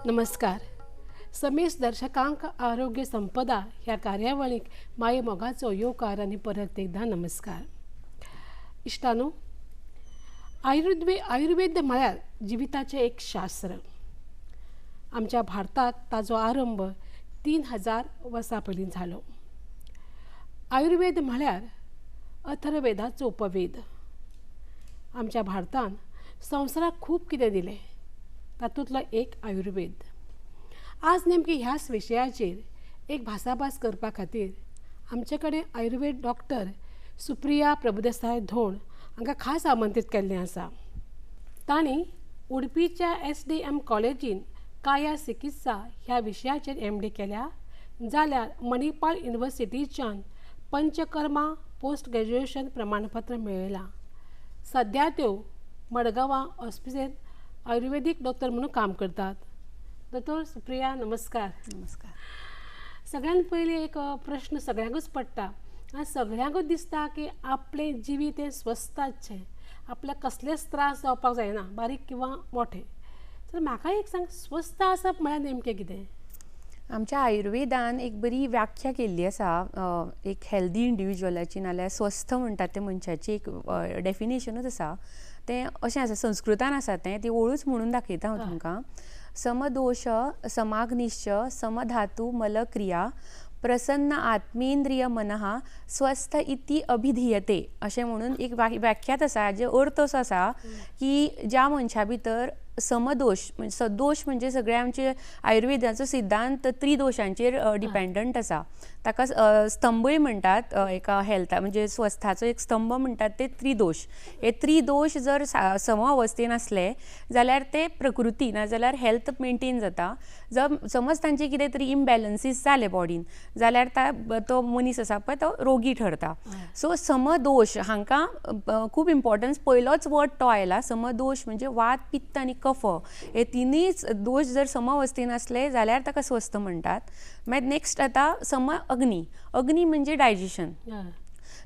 नमस्कार. समेश दर्शकांक आरोग्य संपदा ह्या कार्यावळीक माये मोगाचो येवकार आनी परत एकदा नमस्कार. इश्टानो, आयुर्वेद म्हळ्यार जिविताचें एक शास्त्र. आमच्या भारतात ताजो आरंभ 3000 वर्सां पयलीं जालो. आयुर्वेद म्हळ्यार अथर्ववेदाचो उपवेद. आमच्या भारतान संवसाराक खूब कितें दिलें, तातूंतलो एक आयुर्वेद. आज नेमके ह्याच विशयाचेर एक भासाभास करपा खातीर आमचे कडेन आयुर्वेद डॉक्टर सुप्रिया प्रभुदेसाय धोंड हांकां खास आमंत्रीत केल्लें आसा. तांणी उडपीच्या SDM कॉलेजीन काया चिकित्सा ह्या विशयाचेर MD केल्या, जाल्यार मणिपाल युनिवर्सिटीच्यान पंचकर्मा पोस्ट ग्रॅज्युएशन प्रमाणपत्र मेळयलां. सद्या त्यो मडगांवां हॉस्पिटलांत आयुर्वेदीक डॉक्टर म्हणून काम करतात. दोतोर सुप्रिया, नमस्कार. नमस्कार. सगळ्यात पयलीं एक प्रश्न सगळ्यांकूच पडटा आनी सगळ्यांकूच दिसता की आपलें जिवीत हें स्वस्थ आसचें, आपल्याक कसलेच त्रास जावपाक जायना, बारीक किंवा मोठे. तर म्हाका एक सांग, स्वस्थ आसप म्हळ्यार नेमकें कितें? आमच्या आयुर्वेदान एक बरी व्याख्या केल्ली आसा एक हेल्दी इंडिविज्युअलाची, नाल्यार स्वस्थ म्हणटात ते मनशाची एक डेफिनेशनूच आसा. तें अशें आसा, संस्कृतान आसा तें, ती ओळूच म्हणून दाखयता हांव तुमकां. समदोष समाग्निश्च समधातू मलक्रिया प्रसन्न आत्मेंद्रिय मनहा स्वस्थ इति अभिधीयते अशें म्हणून एक व्याख्यात आसा. हाजे अर्थ असो आसा की ज्या मनशा भितर समदोष म्हणजे सदोष म्हणजे सगळे आमचे आयुर्वेदाचो सिद्धांत त्रिदोषांचेर डिपेंडंट आसा. ताका स्तंभय म्हणटात. एका हेल्था म्हणजे स्वस्थाचो एक स्तंभ म्हणटात ते त्रिदोष. हे त्रिदोष जर सम अवस्थेन आसले जाल्यार ते प्रकृती नाजाल्यार हेल्थ मेंटेन जाता. जर समज तांचे कितें तरी इम्बॅलन्सीस जाले बॉडीन जाल्यार तो मनीस आसा पळय तो रोगी ठरता. सो समदोष हांकां खूब इम्पॉर्टन्स, पयलोच वर्ड तो आयला. समदोष म्हणजे वात, पित्त आनी कफ हे तिनीच दोष जर सम अवस्थेन आसले जाल्यार ताका स्वस्थ म्हणटात. मागीर नेक्स्ट आता सम अग्नी. अग्नी म्हणजे डायजेशन.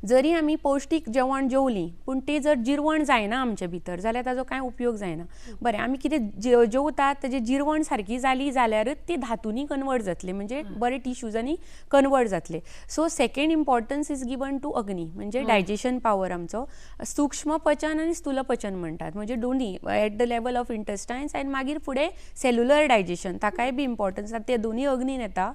जरी आमी पौश्टीक जेवण जेवलीं पूण तें जर जिरवण जायना आमचे भितर जाल्यार ताजो कांय उपयोग जायना. बरें, आमी कितें जेवतात तेजें जिरवण सारकी जाली जाल्यारूच ती धातूंनी कन्वर्ट जातले, म्हणजे बरे टिश्यूजांनी कन्वर्ट जातले. So second importance is given to agni म्हणजे डायजेशन पावर आमचो. सूक्ष्म पचन आनी स्थूल पचन म्हणटात, म्हणजे दोन्ही एट द लेवल ऑफ इंटेस्टायन्स आनी मागीर फुडें सेल्युलर डायजेशन ताकाय बी इम्पॉर्टन्स आसा. ते दोन्ही अग्नीन येता.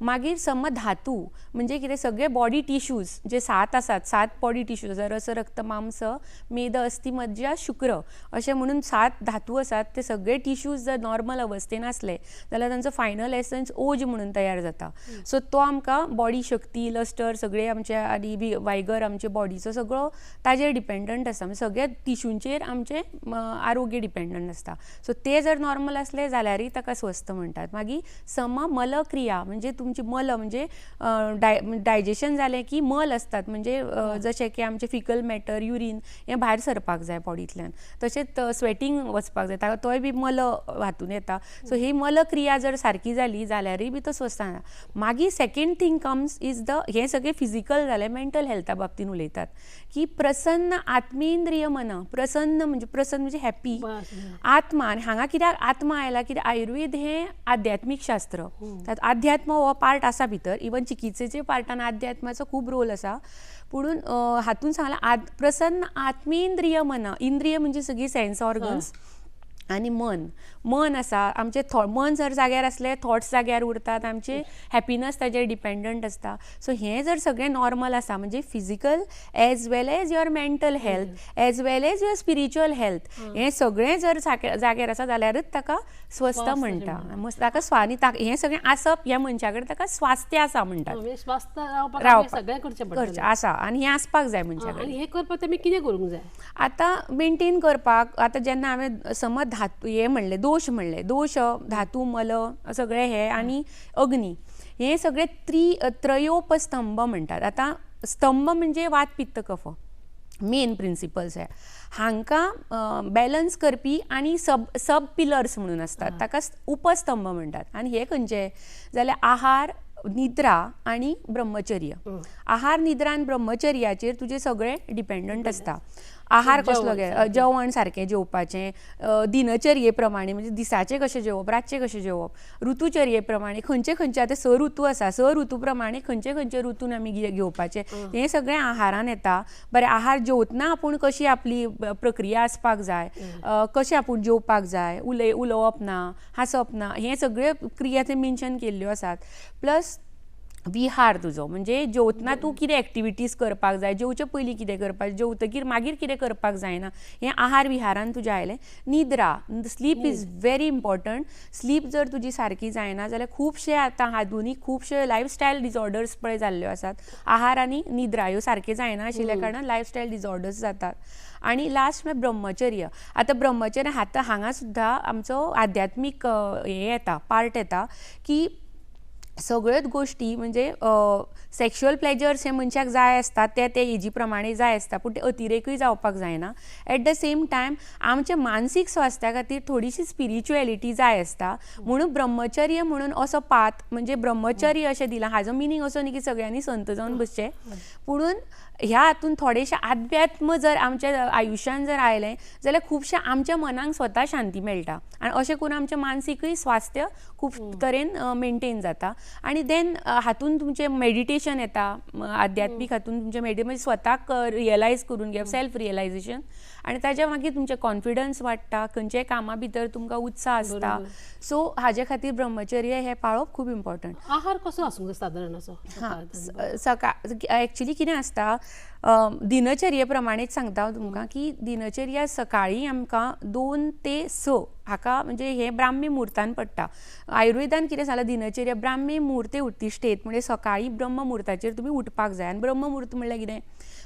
मागीर समधातू म्हणजे कितें, सगळे बॉडी टिश्यूज जे 7 आसात, 7 बॉडी टिश्यूज, रस रक्त मांस मेद अस्थि मज्जा शुक्र अशें म्हणून 7 धातू आसात. ते सगळे टिश्यूज जर नॉर्मल अवस्थेन आसले जाल्यार तांचो फायनल एसन्स ओज म्हणून तयार जाता. सो तो आमकां बॉडी शक्ती, लस्टर सगळे आमचे आनी बी वायगर आमचे बॉडीचो सगळो ताजेर डिपेंडंट आसता. म्हणजे सगळ्या टिश्यूंचेर आमचे आरोग्य डिपेंडंट आसता. सो ते जर नॉर्मल आसले जाल्यारूय ताका स्वस्थ म्हणटात. मागीर सम मलक्रिया म्हणजे तुमची मल म्हणजे डायजेशन जालें की मल असतात, म्हणजे जशें की आमचे फिकल मॅटर, युरीन हें भायर सरपाक जाय बॉडींतल्यान. तशेंच स्वेटींग वचपाक जाय, तोय बी मल हातून येता. सो ही मलक्रिया जर सारकी जाली जाल्यारूय बी तो स्वस्थ जाता. मागीर सेकेंड थिंग कम्स इज हें सगळें फिजिकल जालें. मेंटल हेल्था बाबतीन उलयतात की प्रसन्न आत्मेंद्रिय मन. प्रसन्न म्हणजे हॅपी आत्मा. आनी हांगा कित्याक आत्मा आयला, कित्याक आयुर्वेद हें आध्यात्मीक शास्त्र. आध्यात्म हो पार्ट आसा भितर. इवन चिकित्सेच्या पार्टान आध्यात्माचो खूब रोल आसा. पुणून हातून सांगलां प्रसन्न आत्मेंद्रिय मन. इंद्रिय म्हणजे सगळी सेन्स ऑर्गन्स आनी मन आसा आमचे. मन जर जाग्यार असले थॉट्स जाग्यार उरतात, आमचे हॅपिनस ताजेर डिपेंडंट आसता. सो हें जर सगळें नॉर्मल आसा म्हणजे physical as well as your mental health as well as your spiritual health, हें सगळें जर जाग्यार आसा जाल्यारूच ताका स्वस्थ म्हणटा. ताका हें सगळें आसप ह्या मनशा कडेन ताका स्वास्थ्य आसा म्हणटात. करचें आसा आनी हें आसपाक जाय मनशा कडेन. हें करपाक आमी कितें करूंक जाय? आतां मेंटेन करपाक, आतां जेन्ना हांवें समज धातू हें म्हणलें, दोश म्हणलें, दोश धातू मल सगळे हे आनी अग्नी हे सगळे त्रयोपस्तंभ म्हणटात. आतां स्तंभ म्हणजे वात पित्त कफ मेन प्रिंसिपल्स आहे. हांकां बॅलन्स करपी आनी सब पिलर्स म्हणून आसतात, ताका उपस्तंभ म्हणटात. आनी हे खंयचे जाल्यार आहार, निद्रा आणि ब्रह्मचर्य. आहार, निद्रा आणि ब्रह्मचर्याचेर तुझे सगळे डिपेंडंट असता. आहार कसलो जेवण सारकें जेवपाचें, दिनचर्ये प्रमाणे म्हणजे दिसाचें कशें जेवप, रातचें कशें जेवप, ऋतुचर्ये प्रमाणे खंयचे खंयचे आतां 6 ऋतू आसा, 6 ऋतू प्रमाणे खंयचे खंयचे ऋतून आमी घेवपाचें हें सगळें आहारान येता. बरें, आहार जेवतना आपूण कशी आपली प्रक्रिया आसपाक जाय, कशें आपूण जेवपाक जाय, उलोवप ना, हांसप ना, हे सगळे क्रिया ते मेन्शन केल्ल्यो आसात. प्लस विहार तुजो म्हणजे जेवतना तूं कितें एक्टिविटीज करपाक जाय, जेवचे पयलीं कितें करपाक, जेवतकीर मागीर कितें करपाक जायना, हें आहार विहारान तुज्या आयलें. निद्रा, sleep is very important. Sleep जर तुजी सारकी जायना जाल्यार खुबशे आतां आधुनीक खुबशे लायफस्टायल डिसऑर्डर्स पळय जाल्ल्यो आसात. आहार आनी निद्रा ह्यो सारके जायना आशिल्ल्या कारणान लायफस्टायल डिसऑर्डर्स जातात. आनी लास्ट म्हणल्यार ब्रह्मचर्य. आतां ब्रह्मचर्य हांगा सुद्दां आमचो आध्यात्मीक हें येता, पार्ट येता की सगळ्योच गोश्टी म्हणजे सेक्शुअल प्लेजर्स हे मनशाक जाय आसतात ते एजी प्रमाणे जाय आसता, पूण ते अतिरेकूय जावपाक जायना. एट द सेम टायम आमच्या मानसीक स्वास्थ्या खातीर थोडीशी स्पिरिच्युएलिटी जाय आसता. म्हणून ब्रह्मचर्य म्हणून असो पात म्हणजे ब्रह्मचर्य अशें दिलां. हाजो मिनींग असो न्ही की सगळ्यांनी संत जावन बसचें, पुणून ह्या हातून थोडेशें आध्यात्म जर आमच्या आयुश्यान जर आयलें जाल्यार खुबशे आमच्या मनाक स्वता शांती मेळटा आनी अशें करून आमचें मानसीकूय स्वास्थ्य खूब तरेन मेनटेन जाता. आनी देन हातून तुमचें मेडिटेशन येता, आध्यात्मीक हातून तुमचें म्हणजे स्वताक रियलायज करून घेवप, सेल्फ रियलायजेशन, आनी ताच्या मागीर तुमचें कॉन्फिडन्स वाडटा, खंयच्याय कामा भितर तुमकां उत्साह आसता. सो हाजे खातीर ब्रह्मचर्य हें पाळप खूब इम्पॉर्टंट. आहार कसो आसूंक जाय सादारण असो? सकाळ एक्चुली कितें आसता, दिनचर्ये प्रमाणेच सांगता हांव तुमकां की दिनचर्या सकाळीं आमकां 2 ते 6 हाका म्हणजे हे ब्राह्मी मुहूर्तान पडटा. आयुर्वेदान कितें सांगलां, दिनचर्या ब्राह्मी मुहूर्ते उत्तिश्ठेत, म्हणजे सकाळीं ब्रह्म मुहूर्ताचेर तुमी उठपाक जाय. आनी ब्रह्म मुहूर्त म्हणल्यार कितें,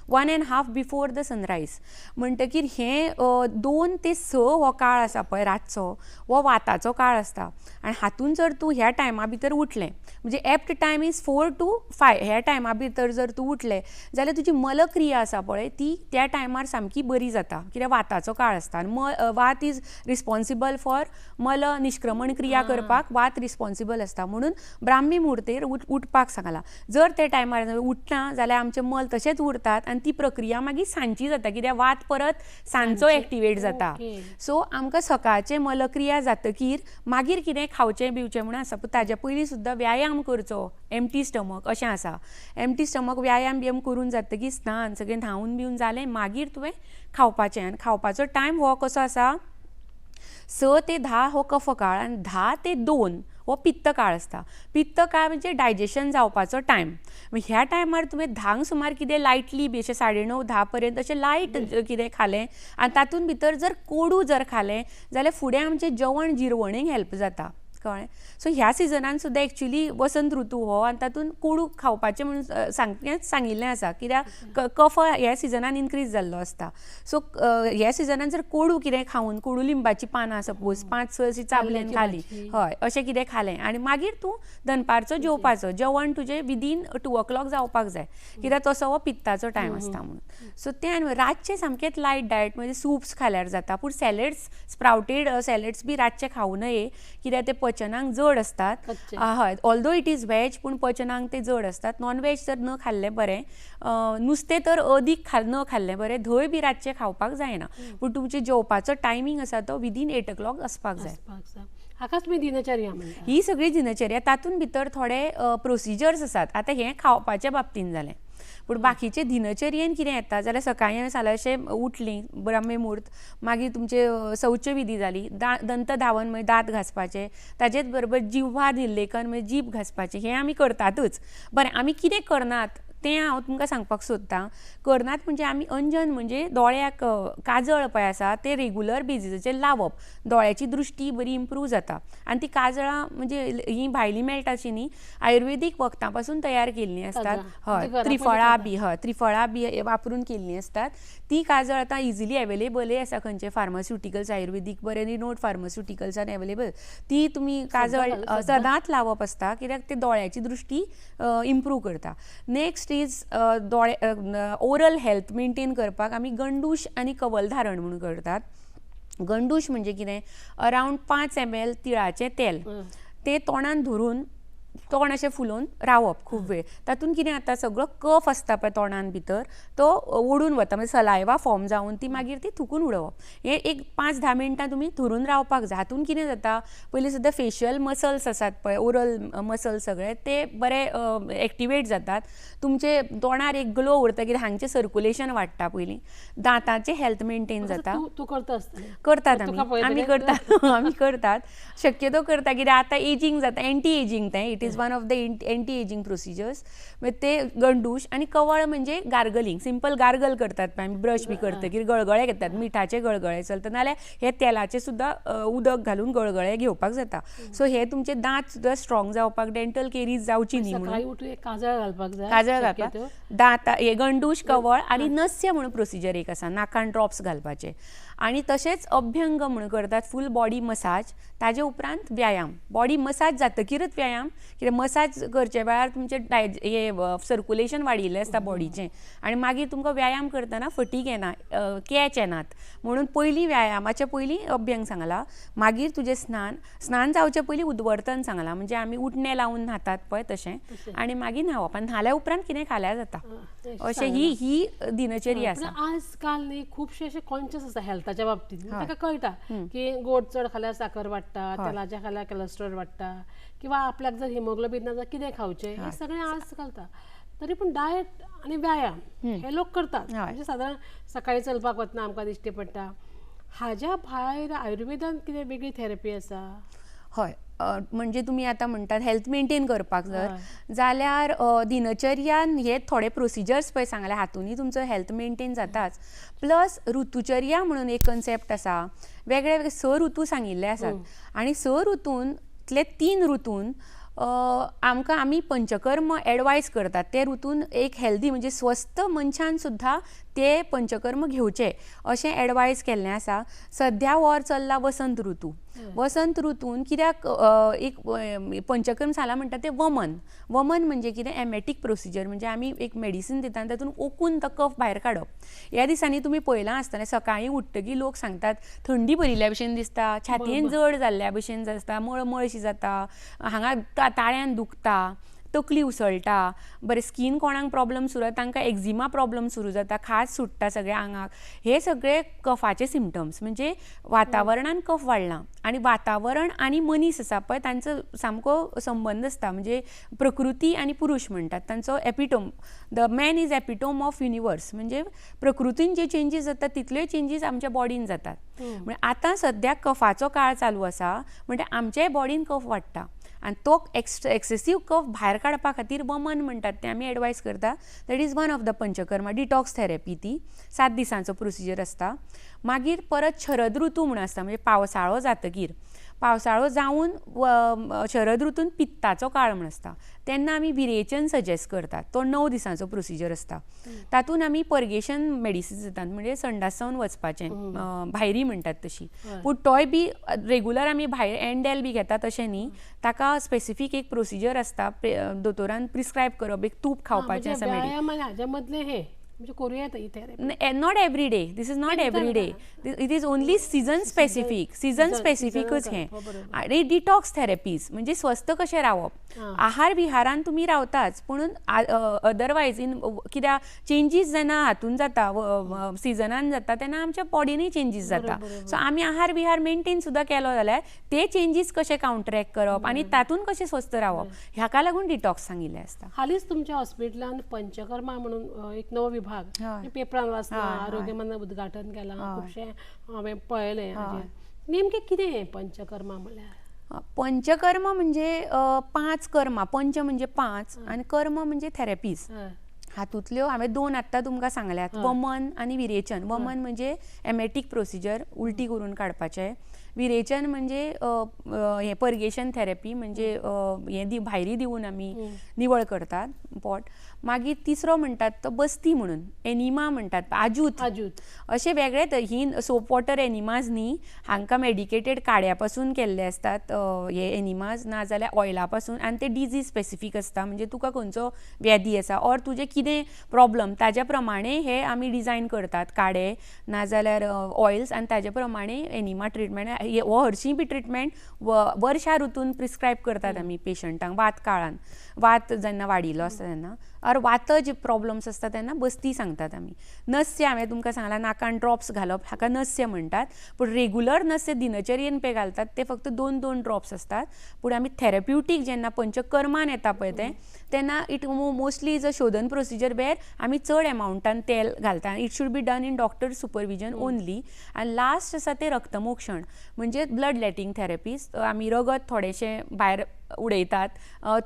1.5 बिफोर द सनरायज. म्हणटकीर हें 2 ते 6 हो काळ आसा पळय रातचो, हो वाताचो काळ आसता. आनी हातून जर तूं ह्या टायमा भितर उठलें, म्हणजे एप्ट टायम इज 4 to 5, ह्या टायमा भितर जर तूं उठलें जाल्यार तुजी मलक्रिया आसा पळय ती त्या टायमार सामकी बरी जाता, कित्याक वाताचो काळ आसता. आनी वात इज रिस्पॉन्सिबल फॉर मल निश्क्रमण क्रिया करपाक, वात रिस्पॉन्सिबल आसता. म्हणून ब्राह्मी मुहूर्तेर उठपाक सांगलां. जर ते टायमार उठना जाल्यार आमचे मल तशेंच उरतात आनी ती प्रक्रिया मागीर सांजची जाता, कित्याक वात परत सांजचो एक्टिवेट जाता. सो आमकां सकाळचे मलक्रिया जातकीर मागीर कितें खावचें बिवचें म्हणून आसा, पूण ताज्या पयलीं सुद्दां व्यायाम करचो, एम्प्टी स्टमक अशें आसा. एम्प्टी स्टमक व्यायाम बियाम करून जातकीर स्नान सगळें न्हांवन बिवन जालें मागीर तुवें खावपाचें. आनी खावपाचो टायम हो कसो आसा, 6 ते 10 हो कफ काळ आनी 10 ते 2 हो पित्त काळ आसता. पित्त काळ म्हणजे डायजेशन जावपाचो टायम. ह्या टायमार तुवें 10 सुमार कितें लायटली बी अशें 9:30-10 पर्यंत अशें लायट कितें खालें आनी तातूंत भितर जर कोडू जर खालें जाल्यार फुडें आमचें जेवण जिरवणेक हेल्प जाता, कळ्ळें. सो ह्या सिजनान सुद्दां एक्चुली वसंत ऋतू हो आनी तातूंत कोडू खावपाचें म्हणून सांगिल्लें आसा, कित्याक कफ ह्या सिजनान इनक्रीज जाल्लो आसता. सो ह्या सिजनान जर कोडू कितें खावन, कोडू लिंबाची पानां सपोज 5-6 अशीं चाबलेन खाली, हय अशें कितें खालें आनी मागीर तूं दनपारचो जेवपाचो, जेवण तुजें विदीन 2 o'clock जावपाक जाय, कित्याक तसो हो पित्ताचो टायम आसता म्हणून. सो तें आनी रातचें सामकेंच लायट डायट, म्हणजे सूप्स खाल्यार जाता, पूण सॅलड्स, स्प्राउटेड सॅलड्स बी रातचे खावं नये, कित्याक ते पचनाक जड असतात. हय, ऑल्दो इट इज वेज पूण पचनाक ते जड असतात. नॉन वेज तर न खाल्लें बरें, नुस्तें तर अदीक न खाल्लें बरें, धंय बी रातचें खावपाक जायना, पूण तुमचे जेवपाचो टायमींग आसा तो विदीन 8 o'clock आसपाक जाय. हाकाच तुमी दिनचर्या म्हणटा. ही सगळी दिनचर्या. तातूंत भितर थोडे प्रोसिजर्स आसात. आतां हें खावपाच्या बाबतीन जालें, पूण बाकीचे दिनचर्येन कितें येता जाल्यार सकाळीं हांवें सांगलें अशें उठलीं ब्राह्मी मुहूर्त, मागीर तुमचे शौच विधी जाली, दंत धावन म्हणजे दांत घासपाचे, ताचेच बरोबर जिव्हा निर्लेखन म्हणजे जीब घासपाचें, हें आमी करतातूच. बरें, आमी कितें करनात तें हांव तुमकां सांगपाक सोदतां. करनात म्हणजे आमी अंजन म्हणजे दोळ्याक काजळ पळय आसा तें रेगुलर बेजिसाचेर लावप, दोळ्याची दृश्टी बरी इम्प्रूव जाता. आनी ती काजळां म्हणजे ही भायली मेळटा अशीं न्ही, आयुर्वेदीक वखदां पासून तयार केल्लीं असतात. हय, त्रिफळां बी वापरून केल्लीं असतात. ती काजळ आतां इजिली एवेलेबलय आसा खंयचे फार्मास्युटिकल्स, आयुर्वेदीक बरे रिनोड फार्मास्युटिकल्सान एवेलेबल. ती तुमी काजळ सदांच लावप आसता, कित्याक ते दोळ्याची दृश्टी इम्प्रूव करता. Next is oral health maintain करपाक आमी गंडूश आनी कवलधारण म्हणून करतात. गंडूश म्हणजे कितें, अरावंड 5 ml तिळाचें तेल, तें तोंडान धरून तोंड अशें फुलोवन रावप खूब वेळ. तातूंत कितें जाता, सगळो कफ आसता पळय तोंडान भितर तो ओडून वता, म्हणजे सलायवा फॉर्म जावन ती मागीर ती थुकून उडोवप. हें एक 5-10 मिनटां तुमी धरून रावपाक जाय. हातूंत कितें जाता, पयलीं सुद्दां फेशियल मसल्स आसात पळय, ओरल मसल्स सगळे ते बरे एक्टिवेट जातात. तुमचे तोंडार एक ग्लो उरता, कित्याक हांगचें सर्कुलेशन वाडटा पयलीं. दांताचें हेल्थ मेंटेन जाता. तू करता आसतलें. करतात आमी करतात आमी करतात, शक्यतो करता, कित्याक आतां एजींग जाता, एंटी एजींग तें, it is one of the anti ageing procedures. ते गंडूश आनी कवळ म्हणजे गार्गलिंग, सिंपल गार्गल करतात पळय आमी ब्रश बी करतकीर गळगळे घेतात, मिठाचे गळगळे चलता, नाल्यार हे तेलाचे सुद्दां उदक घालून गळगळे घेवपाक जाता. सो हे तुमचे दांत सुद्दां स्ट्रॉंग जावपाक, डेंटल केरीज जावची न्ही म्हणून सकाळी उठून एक काजळ घालपाक जाय. काजळ घालपाक, दांत हे गंडूश, कवळ आनी नस्य म्हणून प्रोसिजर एक आसा, नाकान ड्रॉप्स घालपाचे. आनी तशेंच अभ्यंग म्हणून करतात, फूल बॉडी मसाज. ताजे उपरांत व्यायाम, बॉडी मसाज जातकीरच व्यायाम, कित्याक मसाज करचे वेळार तुमचें हे सर्कुलेशन वाडिल्लें आसता बॉडीचें, आनी मागीर तुमकां व्यायाम करतना फटीग येना, कॅच येनात. म्हणून पयलीं व्यायामाच्या पयलीं अभ्यंग सांगला, मागीर तुजें स्नान जावचे पयलीं उदवर्तन सांगलां, म्हणजे आमी उठणे लावन न्हातात पळय तशें, आनी मागीर न्हांवप. आनी न्हाल्या उपरांत कितें खाल्यार जाता, अशें ही दिनचर्या आसा. आजकाल न्ही खुबशे अशे कॉन्शियस आसा हेल्थाच्या बाबतींत. ताका कळटा की गोड चड खाल्यार साखर वाडटा, तेलाचे खाल्यार कोलेस्ट्रॉल वाडटा, किंवा आपल्याक जर हिमोग्लोबीन ना जाल्यार कितें खावचें, हें सगळें आज घालता. तरी पूण डायट आनी व्यायाम हे लोक करतात. म्हणजे सादारण सकाळी चलपाक वतना आमकां दिश्टी पडटा. हाज्या भायर आयुर्वेदांत कितें वेगळी थेरपी आसा? हय, म्हणजे तुमी आतां म्हणटात हेल्थ मेंटेन करपाक जर जाल्यार दिनचर्यान हे थोडे प्रोसिजर्स पळय सांगले, हातूंनी तुमचो हेल्थ मेंटेन जाताच. प्लस ऋतुचर्या म्हणून एक कन्सेप्ट आसा, वेगळे वेगळे 6 ऋतू सांगिल्ले आसात, आनी 6 ऋतूंतले 3 ऋतून आमकां आमी पंचकर्म एडवायज करतात. ते ऋतून एक हेल्दी म्हणजे स्वस्थ मनशान सुद्धा ते पंचकर्म घेवचे अशें एडवायज केल्लें आसा. सद्या वॉर चल्ला वसंत ऋतू. वसंत ऋतून कित्याक एक पंचकर्म सांगला म्हणटा ते वमन म्हणजे कितें, एमेटीक प्रोसिजर, म्हणजे आमी एक मेडिसीन दिता आनी तातूंत ओकून तो कफ भायर काडप. ह्या दिसांनी तुमी पळयलां आसतलें, सकाळीं उठ्ठकीर लोक सांगतात थंडी भरिल्ल्या भशेन दिसता, छातयेन जड जाल्ल्या भशेन दिसता, मळमळ अशी जाता, हांगा ताळ्यान दुखता, तकली उसळटा, बरें स्कीन कोणाक प्रॉब्लम सुरू जाता तांकां एक्झिमा प्रॉब्लम सुरू जाता, खाज सुट्टा सगळ्या आंगाक. हे सगळे कफाचे सिम्पटम्स, म्हणजे वातावरणान कफ वाडला. आनी वातावरण आनी मनीस आसा पळय तांचो सामको संबंध आसता, म्हणजे प्रकृती आनी पुरुश म्हणटात तांचो epitome. The man is epitome of universe, म्हणजे प्रकृतीन जे चेंजीस जातात तितल्योय चेंजीस आमच्या बॉडीन जातात. म्हणजे आतां सद्याक कफाचो काळ चालू आसा, म्हणजे आमच्याय बॉडीन कफ वाडटा, आनी तो एक्सेसीव कफ भायर काडपा खातीर वमन म्हणटात ते आमी एडवायज करता. That is one of the panchakarma, detox therapy. ती 7 दिसांचो प्रोसिजर आसता. मागीर परत शरद ऋतू म्हणून आसता, म्हणजे पावसाळो जातकीर, पावसाळो जावन शरद ऋतून पित्ताचो काळ म्हण आसता, तेन्ना आमी विरेचन सजेस्ट करतात. तो 9 दिसांचो प्रोसिजर आसता. तातूंत आमी पर्गेशन मेडिसिन्स दितात, म्हणजे संडास जावन वचपाचें, भायरी म्हणटात तशी. पूण तोय बी रेगुलर आमी भायर एंडेल बी घेतात अशें न्ही, ताका स्पेसिफीक एक प्रोसिजर आसता, दोतोरान प्रिस्क्रायब करप, एक तूप खावपाचें आसा हाज्या मदलें हे म्हणजे करूं येता ही therapy. Not every day, this is not every day, it is only season स्पेसिफीकच हें. आनी डिटॉक्स थेरपीज म्हणजे स्वस्थ कशें रावप. आहार विहारान तुमी रावताच, पूण अदरवायज कित्याक चेंजीस जेन्ना हातून जाता, सिजनान जाता, तेन्ना आमच्या बॉडीनूय चेंजीस जाता. सो आमी आहार विहार मेंटेन सुद्दां केलो जाल्यार ते चेंजीस कशे कावंटरॅक्ट करप आनी तातूंत कशें स्वस्थ रावप, ह्याका लागून डिटॉक्स सांगिल्लें आसता. हालींच तुमच्या हॉस्पिटलान पंचकर्मा म्हणून एक नवो विभाग पेपरान वाचला, आरोग्यमन उद्घाटन केलां, खुबशें हांवें पळयलें. नेमकें कितें हें पंचकर्मा म्हळ्यार? पंचकर्म म्हणजे 5 कर्मा. पंच म्हणजे 5 आनी कर्म म्हणजे थेरपीज. हातूंतल्यो हांवें 2 आत्तां तुमकां सांगल्यात, वमन आनी विरेचन. वमन म्हणजे एमेटीक प्रोसिजर, उलटी करून काडपाचें. विरेचन म्हणजे हे पर्गेशन थेरपी, म्हणजे हे भायरी दिवन आमी निवळ करतात पोट. मागीर तिसरो म्हणटात तो बस्ती म्हणून, एनिमा म्हणटात, आजूत. अशे वेगळे ही सोप वॉटर एनिमाज न्ही, हांकां मेडिकेटेड काड्या पासून केल्ले असतात हे एनिमाज, नाजाल्यार ऑयला पासून, आनी ते डिजीज स्पेसिफीक आसता, म्हणजे तुका खंयचो व्याधी आसा ऑर तुजें कितें प्रॉब्लम ताज्या प्रमाणे हे आमी डिझायन करतात काडे नाजाल्यार ऑयल्स, आनी ताजे प्रमाणे एनिमा ट्रिटमेंट हो हरशीं बी ट्रिटमेंट वर्षा ऋतून प्रिस्क्रायब करतात आमी पेशंटांक वात काळान वात जेन्ना वाडिल्लो आसता तेन्ना ऑर वातज प्रॉब्लम्स आसता तेन्ना बस्ती सांगतात आमी नस्य हांवें तुमकां सांगलां नाकान ड्रॉप्स घालप हाका नस्य म्हणटात पूण रेगुलर नस्य दिनचर्येन पळय घालतात ते फक्त 2 ड्रॉप्स असतात पूण आमी थेरप्युटीक जेन्ना पंचकर्मान येता पळय तेन्ना इट मोस्टली इज अ शोधन प्रोसिजर वेर आमी चड एमावंटान तेल घालता it should be done in doctor supervision only आनी लास्ट आसा ते रक्तमोक्षण म्हणजे ब्लड लेटिंग थेरपीज आमी रगत थोडेशें भायर उडयतात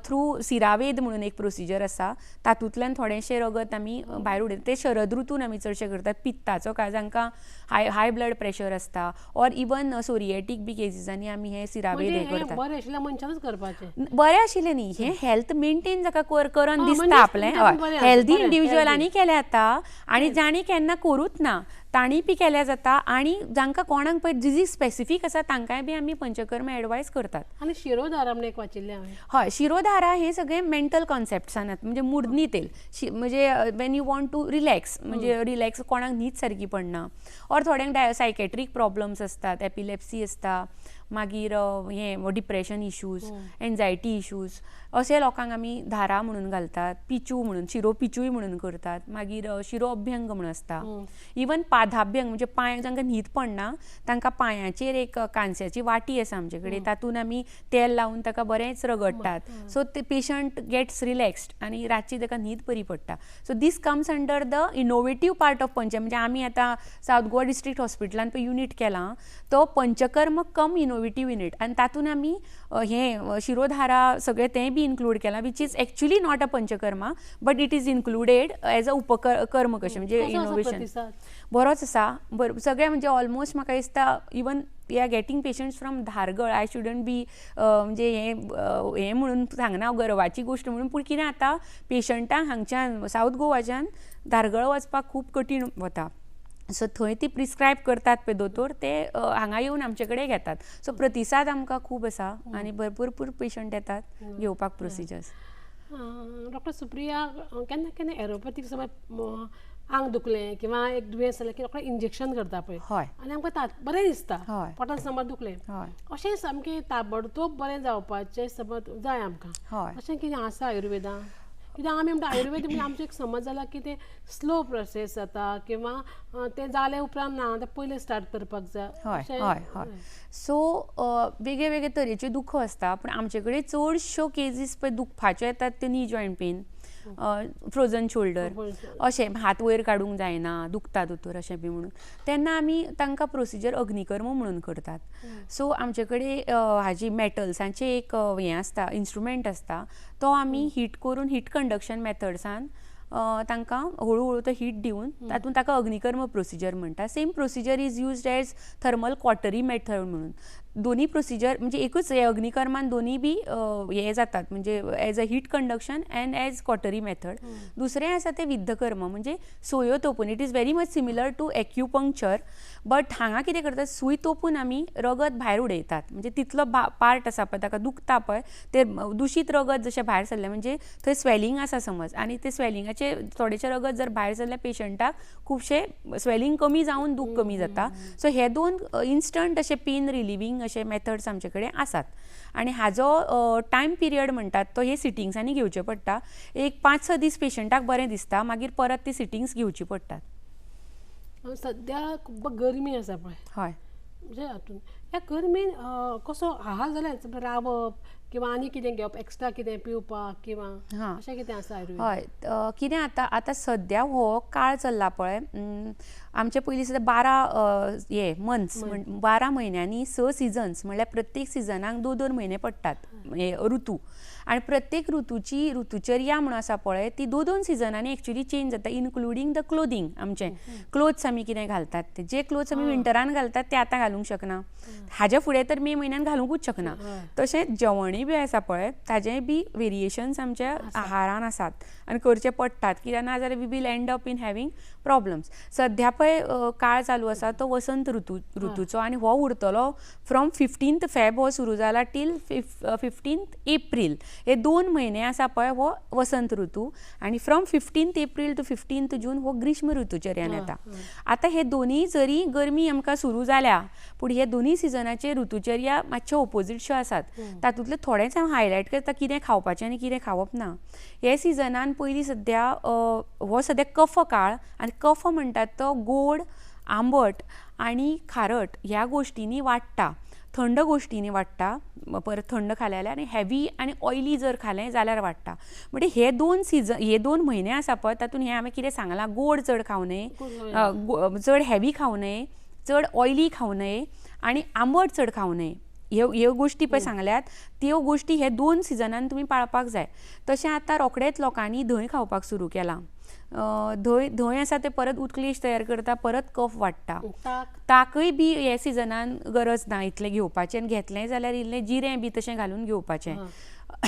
थ्रू सिरावेद म्हणून एक प्रोसिजर आसा तातूंतल्यान थोडेशें रगत आमी भायर उडयतात ते शरद ऋतून आमी चडशे करतात पित्ताचो काळ जांकां हाय ब्लड प्रेशर आसता ऑर इवन सोरिएटीक बी केसीसांनी आमी हे सिरावेद हे करतात बरें आशिल्ल्या मनशानच करपाचें बरें आशिल्लें न्ही हें हेल्थ मेंटेन जाका करून दिसता आपलें हय हेल्दी इंडिविज्युअलांनी केलें जाता आनी जाणी केन्ना करूच ना तांणी बी केल्या जाता आनी जांकां कोणाक पळय डिजीज स्पेसिफीक आसा तांकांय बी आमी पंचकर्म एडवायज करतात आनी शिरोधारा म्हणून एक वाचिल्लें हांवें हय शिरोधारा हे सगळे मेंटल कॉन्सेप्ट्सान म्हणजे मुडनी तेल म्हणजे when you want to relax म्हणजे रिलॅक्स कोणाक न्हीद सारकी पडना ऑर थोड्यांक सायकॅट्रीक प्रॉब्लम्स आसतात एपिलेप्सी आसता मागीर हें डिप्रेशन इश्यूज एन्झायटी इश्यूज अशे लोकांक आमी धारा म्हणून घालतात पिचू म्हणून शिरो पिचूय म्हणून करतात मागीर शिरो अभ्यंग म्हणून आसता इवन पादाभ्यंग म्हणजे पांय जांकां न्हीद पडना तांकां पांयाचेर एक कांस्याची वाटी आसा आमचे कडेन तातूंत आमी तेल लावन ताका बरेंच रगडटात सो ते पेशंट गेट्स रिलॅक्स्ड आनी रातची ताका न्हीद बरी पडटा so this comes under the innovative part of पंच म्हणजे आमी आतां सावथ गोवा डिस्ट्रिक्ट हॉस्पिटलान पळय युनीट केलां तो पंचकर्म कम इनोवेटीव युनीट आनी तातूंत आमी हें शिरोधारा सगळें तें बी इन्क्लूड केलां which is actually not a Panchakarma but it is included as a उपकर्म कशें म्हणजे इनोवेशन बरोच आसा सगळें म्हणजे ऑलमोस्ट म्हाका दिसता even we are getting patients from Dhargal I shouldn't be म्हणजे हें म्हणून सांगना गर्वाची गोश्ट म्हणून पूण कितें आतां पेशंटांक हांगच्यान सावथ गोवाच्यान धारगळ वचपाक खूब कठीण वता सो थंय ती प्रिस्क्रायब करतात पळय दोतोर ते हांगा येवन आमचे कडेन घेतात सो प्रतिसाद आमकां खूब आसा आनी भरपूर पेशंट येतात घेवपाक प्रोसिजर्स डॉक्टर सुप्रिया केन्ना केन्ना एरोपॅथीक समज आंग दुखलें किंवा एक दुयेंस जालें की रोखडें इंजेक्शन करता पळय आनी आमकां बरें दिसता पोटान समज दुखलें अशें सामकें ताबडतोब बरें जावपाचें समज जाय आमकां अशें कितें आसा आयुर्वेदान कित्याक आमी म्हणटा आयुर्वेद म्हणजे आमचो एक समज जाला की तें स्लो प्रोसेस जाता किंवा तें जालें उपरांत ना तें पयलें स्टार्ट करपाक जाय हय सो वेगळे वेगळे तरेचे दुख आसता पूण आमचे कडेन चडश्यो केजीस पळय दुखपाच्यो येतात त्यो नी जॉयंट पेन फ्रोजन शोल्डर अशें हात वयर काडूंक जायना दुखता दोतोर अशें बी म्हणून तेन्ना आमी तांकां प्रोसिजर अग्निकर्म म्हणून करतात सो आमचे कडेन हाजी मेटल्सांचें एक हें आसता इंस्ट्रुमेंट आसता तो आमी हीट करून हीट कंडक्शन मेथड्सान तांकां हळू हळू तो हीट दिवन तातूंत ताका अग्निकर्म प्रोसिजर म्हणटा same procedure is used as thermal cautery method म्हणून दोनी प्रोसिजर म्हणजे एकूच हे अग्निकर्मान दोनी बी हे जातात म्हणजे as a heat conduction and as cautery method दुसरें आसा तें विद्धकर्म म्हणजे सोयो तोपून it is very much similar to acupuncture but हांगा कितें करतात सूय तोपून आमी रगत भायर उडयतात म्हणजे तितलो पार्ट आसा पळय ताका दुखता पळय ते दुशीत रगत जशें भायर सरलें म्हणजे थंय स्वेलिंग आसा समज आनी ते स्वेलिंगाचे थोडेशें रगत जर भायर सरलें पेशंटाक खुबशें स्वेलिंग कमी जावन दूख कमी जाता सो हे दोन इन्स्टंट अशें पेन रिलिवींग अशे मेथड्स आमचे कडेन आसात आनी हाजो टायम पिरियड म्हणटात तो हे सिटिंग्सांनी घेवचे पडटा एक 5-6 दीस पेशंटाक बरें दिसता मागीर परत ती सिटिंग्स घेवची पडटात सद्या खूब गरमी आसा पळय हय म्हणजे हातून ह्या गरमेन कसो आहार जाल्यार रावप किंवा आनी कितें घेवप एक्स्ट्रा कितें पिवपाक किंवा अशें कितें आसा हय कितें आतां सद्या हो काळ चल्ला पळय आमचे पयलीं सुद्दां 12 हे मंथ्स 12 म्हयन्यांनी 6 सिजन्स म्हणल्यार प्रत्येक सिजनाक 2-2 म्हयने पडटात हे ऋतू आनी प्रत्येक ऋतूची ऋतुचर्या म्हणून आसा पळय ती 2-2 सिजनांनी एक्चुअली चेंज जाता इन्क्लुडींग द क्लोथींग आमचें क्लोथ्स आमी कितें घालतात ते जे क्लोथ्स आमी विंटरान घालतात ते आतां घालूंक शकना हाज्या फुडें तर मे म्हयन्यान घालूंकूच शकना तशेंच जेवणूय बी आसा पळय ताजेय बी वेरिएशन्स आमच्या आहारान आसात आनी करचे पडटात, कित्याक ना जाल्यार we will end up in having problems. सध्या पळय काळ चालू आसा तो वसंत ऋतूचो आनी हो उरतलो फ्रॉम 15th फेब हो सुरू जाला टील 15th एप्रील. हे 2 म्हयने आसा पळय हो वसंत ऋतू आनी from 15th April to 15th जून हो ग्रीष्म ऋतुचर्यान येता. आतां हे दोनूय जरी गरमी आमकां सुरू जाल्या पूण हे दोनूय सिजनाचे ऋतुचर्या मातश्यो ओपोजीटश्यो आसात. तातूंतले थोडेच हांव हायलायट करता कितें खावपाचें आनी कितें खावप ना. हे सिजनान पयलीं सद्या हो सद्या कफ काळ आनी कफ म्हणटात तो गोड, आंबट आनी खारट ह्या गोश्टींनी वाडटा. थंड गोश्टींनी वाडटा, परत थंड खालें जाल्यार, आनी हेवी आनी ऑयली जर खालें जाल्यार वाडटा. म्हणजे हे 2 म्हयने आसा पळय तातूंत हें हांवें कितें सांगलां, गोड चड खावं न्हय, चड हेवी खावं न्हय, चड ऑयली खावं न्हय आनी आंबट चड खावं न्हय. ह्यो गोश्टी पळय सांगल्यात त्यो गोश्टी हे 2 सिजनान तुमी पाळपाक जाय. तशें आतां रोखडेंच लोकांनी धंय खावपाक सुरू केलां. धंय आसा ते परत उत्क्लेश तयार करता, परत कफ वाडटा. ताकय बी हे सिजनान गरज ना इतलें घेवपाचें, आनी घेतलें जाल्यार इल्लें जिरें बी तशें घालून घेवपाचें.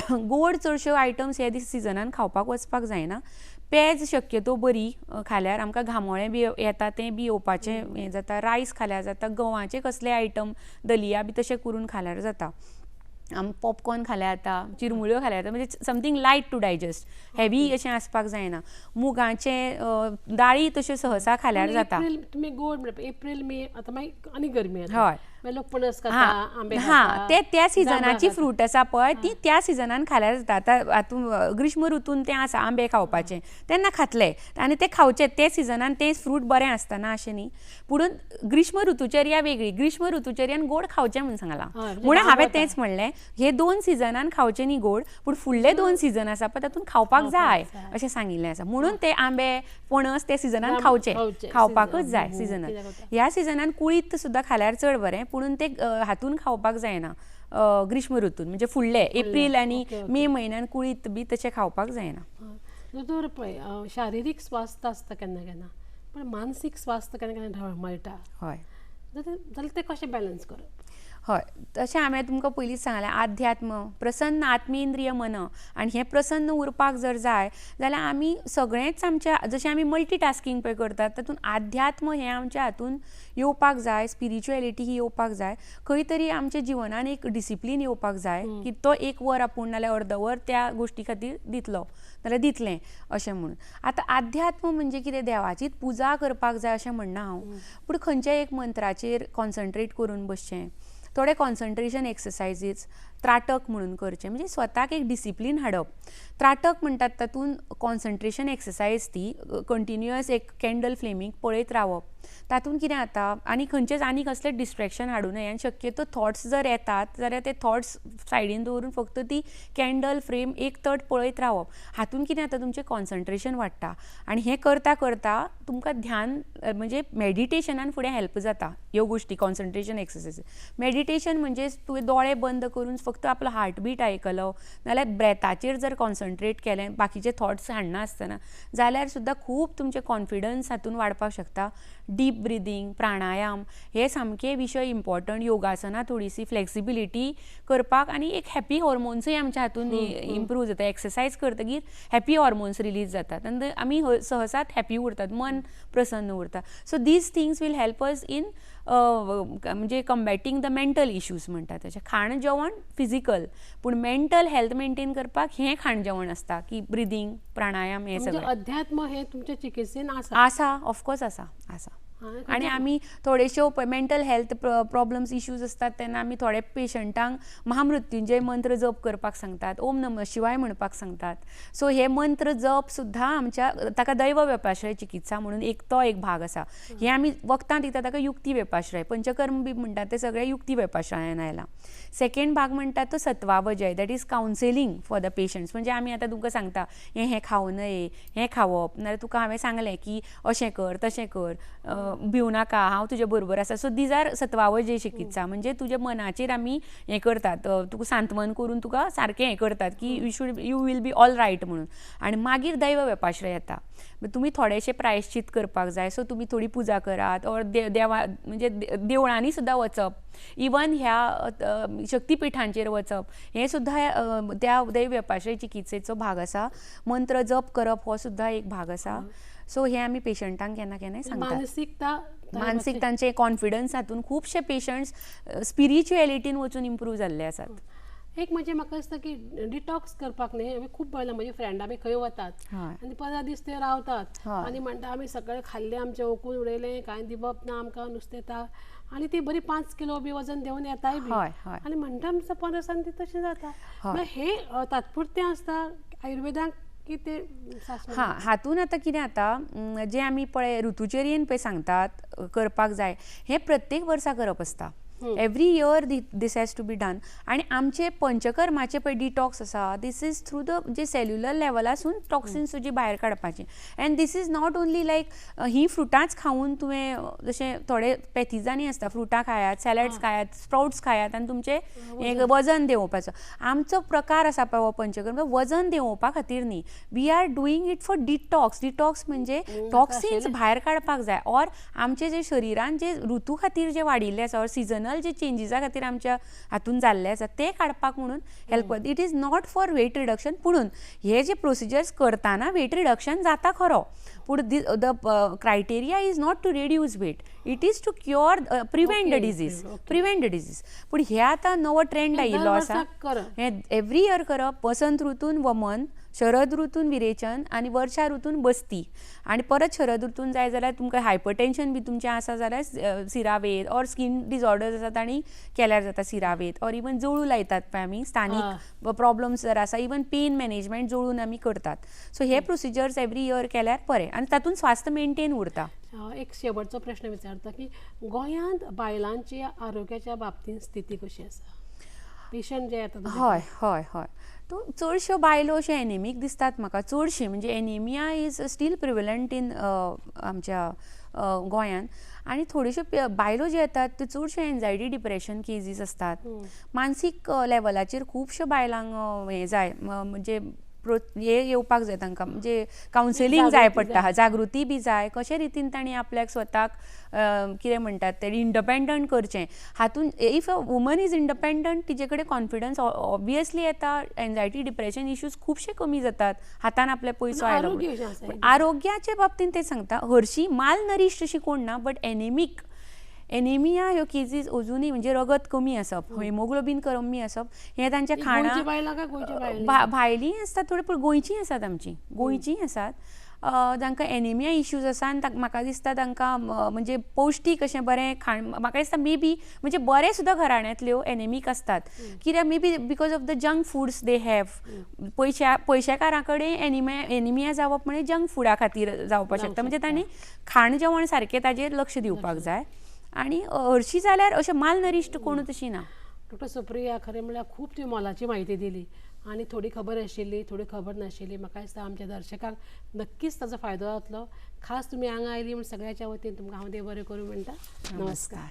गोड चडश्यो आयटम्स हे सिजनान खावपाक वचपाक जायना. पेज शक्यतो बरी खाल्यार आमकां घामोळें बी येता तें बी येवपाचें हें जाता. रायस खाल्यार जाता, गंवाचे कसले आयटम दलिया बी तशें करून खाल्यार जाता. पॉपकॉर्न खाल्यार जाता, चिरमुल्यो खाल्यार जाता, म्हणजे something light to digest, heavy अशें आसपाक जायना. मुगाचे दाळी तश्यो सहसा खाल्यार जाता. तुमी गोड म्हणटा एप्रील मे आतां मागीर आनी गरमी हय लोक पणस खाता, आंबे खाता, ते त्या सिजनाची फ्रूट आसा पळय ती त्या सिजनान खाल्यार जाता. आतां हातूंत ग्रीष्म ऋतून तें आसा आंबे खावपाचें, तेन्ना खातले आनी ते खावचे ते सिजनान तें फ्रूट बरें आसतना अशें न्ही. पुणून ग्रीष्म ऋतुचर्या वेगळी. ग्रीष्म ऋतुचर्यान गोड खावचें म्हणून सांगलां, म्हणून हांवें तेंच म्हणलें हे 2 सिजनान खावचें न्ही गोड, पूण फुडले 2 सिजन आसा पळय तातूंत खावपाक जाय अशें सांगिल्लें आसा. म्हणून ते आंबे पणस ते सिजनान खावपाकच जाय सिजनान. ह्या सिजनान कुळीत सुद्दां खाल्यार चड बरें, पुणून ते हातून खावपाक जायना ग्रीष्म ऋतून, म्हणजे फुडले एप्रील आनी मे म्हयन्यान कुळीत बी तशें खावपाक जायना. दोतोर पळय शारिरीक स्वास्थ आसता केन्ना केन्ना, पण मानसीक स्वास्थ केन्ना केन्ना ढळमळटा. हय जाल्यार तें कशें बॅलन्स करप? हय, तशें हांवें तुमकां पयलींच सांगलें आध्यात्म, प्रसन्न आत्मेंद्रिय मन, आनी हें प्रसन्न उरपाक जर जाय जाल्यार आमी सगळेंच आमच्या जशें आमी मल्टीटास्कींग पळय करतात तातूंत आध्यात्म हें आमच्या हातून येवपाक जाय, स्पिरिच्युएलिटी ही येवपाक जाय. खंय तरी आमच्या जिवनान एक डिसिप्लीन येवपाक जाय की तो 1 वर आपूण नाल्यार अर्द वर त्या गोश्टी खातीर दितलो नाल्यार दितलें अशें म्हणून. आतां आध्यात्म म्हणजे कितें, देवाचीच पुजा करपाक जाय अशें म्हणना हांव, पूण खंयच्याय एक मंत्राचेर कॉन्सन्ट्रेट करून बसचें, थोडे कॉन्सन्ट्रेशन एक्सरसायजीस त्राटक म्हणून करचें, म्हणजे स्वताक एक डिसिप्लीन हाडप. त्राटक म्हणटात तातूंत कॉन्सन्ट्रेशन एक्सरसायज ती कंटिन्युअस एक कॅन्डल फ्लेमीक पळयत रावप. तातूंत कितें जाता आनी खंयचेच आनी कसलें डिस्ट्रॅक्शन हाडूं नये, आनी शक्यतो थॉट्स जर येतात जाल्यार ते थॉट्स सायडीन दवरून फक्त ती कॅन्डल फ्लेम एक तट पळयत रावप. हातूंत कितें जाता तुमचें कॉन्सन्ट्रेशन वाडटा आनी हें करता करता तुमकां ध्यान म्हणजे मेडिटेशनान फुडें हेल्प जाता ह्यो गोश्टी. कॉन्सन्ट्रेशन एक्सरसायज मेडिटेशन म्हणजे तुवें दोळे बंद करून फक्त आपलो हार्टबीट आयकलो नाल्यार ब्रेथाचेर जर कॉन्सन्ट्रेट केलें बाकीचे थॉट्स हाडना आसतना जाल्यार सुद्दां खूब तुमचें कॉन्फिडन्स हातून वाडपाक शकता. डीप ब्रिदींग, प्राणायाम हे सामके विशय इम्पॉर्टंट. योगासनां थोडीशी फ्लेक्सिबिलिटी करपाक आनी एक हॅपी हॉर्मोन्सूय आमच्या हातून इम्प्रूव जाता. एक्सरसायज करतकीर हॅपी हॉर्मोन्स रिलीज जातात आनी आमी सहसात हॅपी उरतात, मन प्रसन्न उरता. So these things will help us in म्हणजे कम्बॅटींग द मेंटल इश्यूज म्हणटात तशें. खाण जेवण फिजिकल पूण मेंटल हेल्थ मेंटेन करपाक हें खाण जेवण आसता की ब्रिदींग, प्राणायाम हें सगळें. अध्यात्म हे तुमच्या चिकित्सेन आसा ऑफकोर्स आसा. आनी आमी थोड्योश्यो मेंटल हेल्थ प्रॉब्लम्स इश्यूज आसतात तेन्ना आमी थोडे पेशंटांक महामृत्युंजय मंत्र जप करपाक सांगतात, ओम नमः शिवाय म्हणपाक सांगतात. सो हे मंत्र जप सुद्दां आमच्या ताका दैव वेपाश्रय चिकित्सा म्हणून तो एक भाग आसा. हे आमी वखदां दिता ताका युक्ती वेपाश्रय, पंचकर्म बी म्हणटात ते सगळे युक्ती वेपाश्रयान आयला. सेकेंड भाग म्हणटात तो सत्वावजय, that is counselling for the patients. म्हणजे आमी आतां तुमकां सांगता हें खावं न्हय, हें खावप नाल्यार तुका हांवें सांगलें की अशें कर तशें कर, भिवू नाका, हांव तुजे बरोबर आसा. सो दीज आर सत्वावजय चिकित्सा. म्हणजे तुज्या मनाचेर आमी हें करतात, तुका सांत्वन करून तुका सारकें हें करतात की you will be all right म्हणून. आनी मागीर दैव व्यपाश्रय येता. तुमी थोडेशे प्रायश्चित करपाक जाय. सो तुमी थोडी पुजा करात, ऑर देवा म्हणजे देवळांनी सुद्दां वचप, इवन ह्या शक्तीपिठांचेर वचप, हें सुद्दां त्या दैव व्यपाश्रय चिकित्सेचो भाग आसा. मंत्र जप करप हो सुद्दां एक भाग आसा. सो हे आमी पेशंटांक केन्ना केन्नाय सांगतात. मानसीक तांचे कॉन्फिडन्स हातून खुबशे पेशंट्स स्पिरिच्युएलिटीन वचून इम्प्रूव जाल्ले आसात. एक म्हणजे म्हाका दिसता की डिटॉक्स करपाक न्ही, आमी खूब पळयलां म्हजी फ्रेंड आमी खंय वतात आनी 15 दीस ते रावतात आनी म्हणटा आमी सगळें खाल्लें आमचें ओकून उडयलें, कांय दिवप ना आमकां नुस्तें ता, आनी ती बरी 5 किलो बी वजन देंवन येताय बी. आनी म्हणटा आमचं 15 दिसांनी ती तशें जाता. हे तात्पुरतें आसता आयुर्वेदांत की ते हातून आतां कितें जाता, जे आमी पळय ऋतुचर्येन पळय सांगतात करपाक जाय, हें प्रत्येक वर्सा करप आसता. Every year this has to be done. आनी आमचे पंचकर्माचे पळय डिटॉक्स आसा, दीस इज थ्रू द जे सेल्युलर लेवलासून टॉक्सिन्स तुजी भायर काडपाची. And this is not only like ही फ्रुटांच खावन तुवें, जशें थोडे पॅथिजांनी आसता, फ्रुटां खायात, सॅलड्स खायात, स्प्राउट्स खायात आनी तुमचें एक वजन देंवोवपाचो. आमचो प्रकार आसा पळय हो पंचकर्म, वजन देंवोवपा खातीर न्ही. We are doing it for detox. Detox म्हणजे टॉक्सिन्स भायर काडपाक जाय. ऑर आमचे जे शरिरान जे ऋतू खातीर जे वाडिल्ले आसा, ऑर सिजनल जे चेंजीसा खातीर आमच्या हातून जाल्ले आसा ते काडपाक म्हणून हेल्प करता. It is not for weight reduction. पुणून हे जे प्रोसिजर्स करताना वेट रिडक्शन जाता खरो, पूण the criteria is not to reduce weight, it is to cure, prevent the disease. पूण हे आतां नवो ट्रेंड आयिल्लो आसा. हे एवरी इयर करप. वसंत ऋतून वमन, शरद ऋतून विरेचन आनी वर्षा ऋतून बस्ती. आनी परत शरद ऋतून जाय जाल्यार तुमकां हायपरटेन्शन बी तुमचें आसा जाल्यार सिरावेद, ऑर स्कीन डिजॉर्डर्स आसात आनी केल्यार जाता सिरावेद, ऑर इवन जळू लायतात पळय आमी, स्थानीक प्रॉब्लम्स जर आसा, इवन पेन मॅनेजमेंट जळून आमी करतात. सो हे प्रोसिजर्स एवरी इयर केल्यार बरें आनी तातूंत स्वास्थ मेंटेन उरता. एक शेवटचो प्रश्न विचारता की गोंयांत बायलांची आरोग्याच्या बाबतींत स्थिती कशी आसा? पेशंट जे येतात. हय हय हय तो चडश्यो बायलो अशे एनेमीक दिसतात म्हाका. चडशे म्हणजे एनेमिया इज स्टील प्रिवलंट इन आमच्या गोंयांत. आनी थोड्योश्यो बायलो जे येतात त्यो चडश्यो एन्झायटी डिप्रेशन केजीस असतात. मानसीक लेवलाचेर खुबश्यो बायलांक हें जाय, म्हणजे हे येवपाक जाय तांकां, म्हणजे कावन्सिलींग जाय पडटा, जागृती बी जाय, कशे रितीन तांणी आपल्याक स्वताक कितें म्हणटात ते इंडपेंडंट करचें. हातून if a woman is independent, तिचे कडेन कॉन्फिडन्स ऑब्वियसली येता, एन्झायटी डिप्रेशन इश्यूज खुबशे कमी जातात, हातान आपल्या पयसो आयलो. आरोग्याच्या बाबतींत ते सांगता हरशीं माल नरिश्ड अशी कोण ना, बट एनेमिया ह्यो केजीस अजुनूय, म्हणजे रगत कमी आसप, हिमोग्लोबीन कमी आसप, हे तांच्या खाणा भायलीं आसतात थोडी, पूण गोंयचीं आसात, आमची गोंयचीं आसात. तांकां एनेमिया इश्यूज आसा आनी म्हाका दिसता तांकां म्हणजे पौश्टीक अशें बरें खाण, म्हाका दिसता मे बी म्हणजे बरे सुद्दां घराण्यांतल्यो एनेमीक आसतात. कित्याक maybe because of the junk foods they have. पयशेकारां कडेन एनिमिया जावप म्हणजे जंक फुडा खातीर जावपाक शकता. म्हणजे तांणी खाण जेवण सारकें ताजेर लक्ष दिवपाक जाय. आनी हरशीं जाल्यार अशें माल नरिश्ड कोणूच अशी ना. डॉक्टर सुप्रिया, खरें म्हणल्यार खूब तुवें मोलाची म्हायती दिली आनी थोडी खबर आशिल्ली, थोडी खबर नाशिल्ली. म्हाका दिसता आमच्या दर्शकांक नक्कीच ताचो फायदो जातलो. खास तुमी हांगा आयली म्हण सगळ्याच्या वतीन तुमकां हांव देव बरें करूं म्हणटा. नमस्कार.